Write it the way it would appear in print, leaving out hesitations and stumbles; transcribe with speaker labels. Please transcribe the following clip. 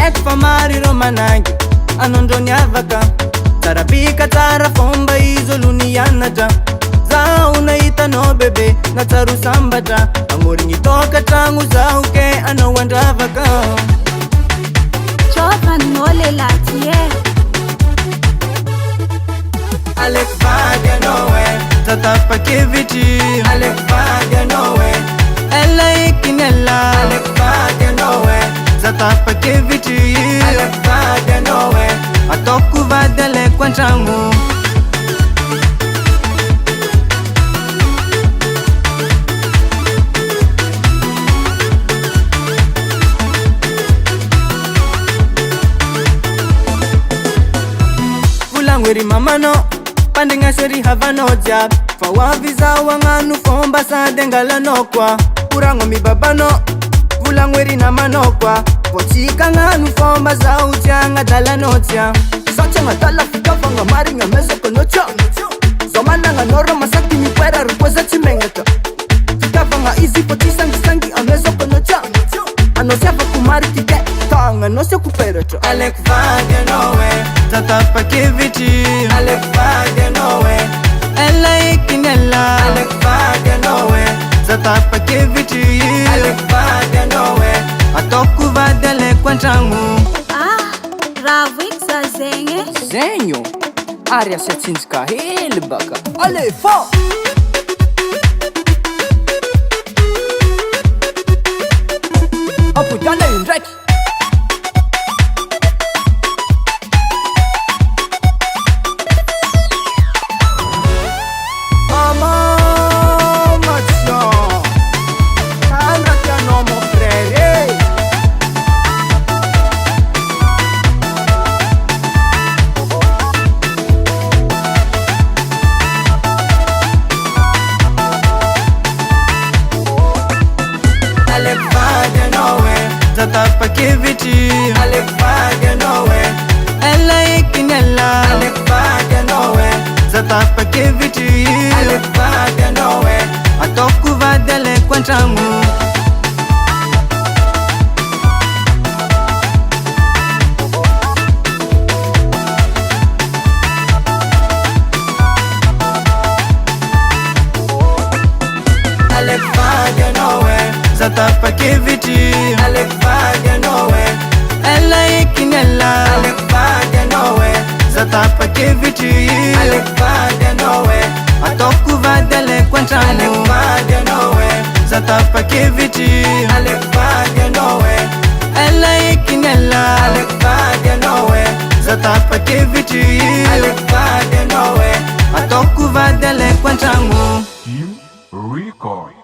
Speaker 1: Ekfamari romanangi anondroni avaka tarabika tara fomba izolunianaja zao nahitano bebe natsaru sambatra amoringi toka tragno zaho ke anao andravaka
Speaker 2: Jovanao lelahy ty
Speaker 1: Aleko vagy anao tatapakevitry Aleko vagy anao ela ikiny ela Aleko vagy anao zatapakevitry Aleko vagy anao ataoko vady aleko antragno Volagnoery mamanao pandegnasery havanao jiaby fa hoavy zaho agnano fomba sady angalanao koa koragno mibabanao volagnoery namanao koa vo tsika agnano fomba zaho tsy agnadalanao tia sa tsy agnadala fitavagna marigna mezaka anao tia zaho managnanao ra masaky mipoera ry koa za tsy megnaka fitavagna izy fo tsy sangisangy amezaka anao tia anao sy afako mariky ke tagnanao sy akuperatra Aleko vagy anao tatapakevitry Aleko vagy anao ela ikiny ela Aleko vagy anao zatapakevitry Aleko vagy anao ataoko vady aleko antragno
Speaker 2: raha voiky za zegny
Speaker 1: zegny ary asiatsinjika hely baka ale fo apodana indraiky tatapakevitry Aleko vagy anao ela ikiny ela Aleko vagy anao zatapakevitry Aleko vagy anao ataoko vady aleko antragno Aleko vagy anao zatapakevitry Aleko vagy anao ela ikiny ela Aleko vagy anao zatapakevitry Aleko vagy anao ataoko vady aleko antragno Aleko vagy anao zatapakevitry Aleko vagy anao ela ikiny ela Aleko vagy anao zatapakevitry Aleko vagy anao ataoko vady aleko antragno
Speaker 3: Team Record.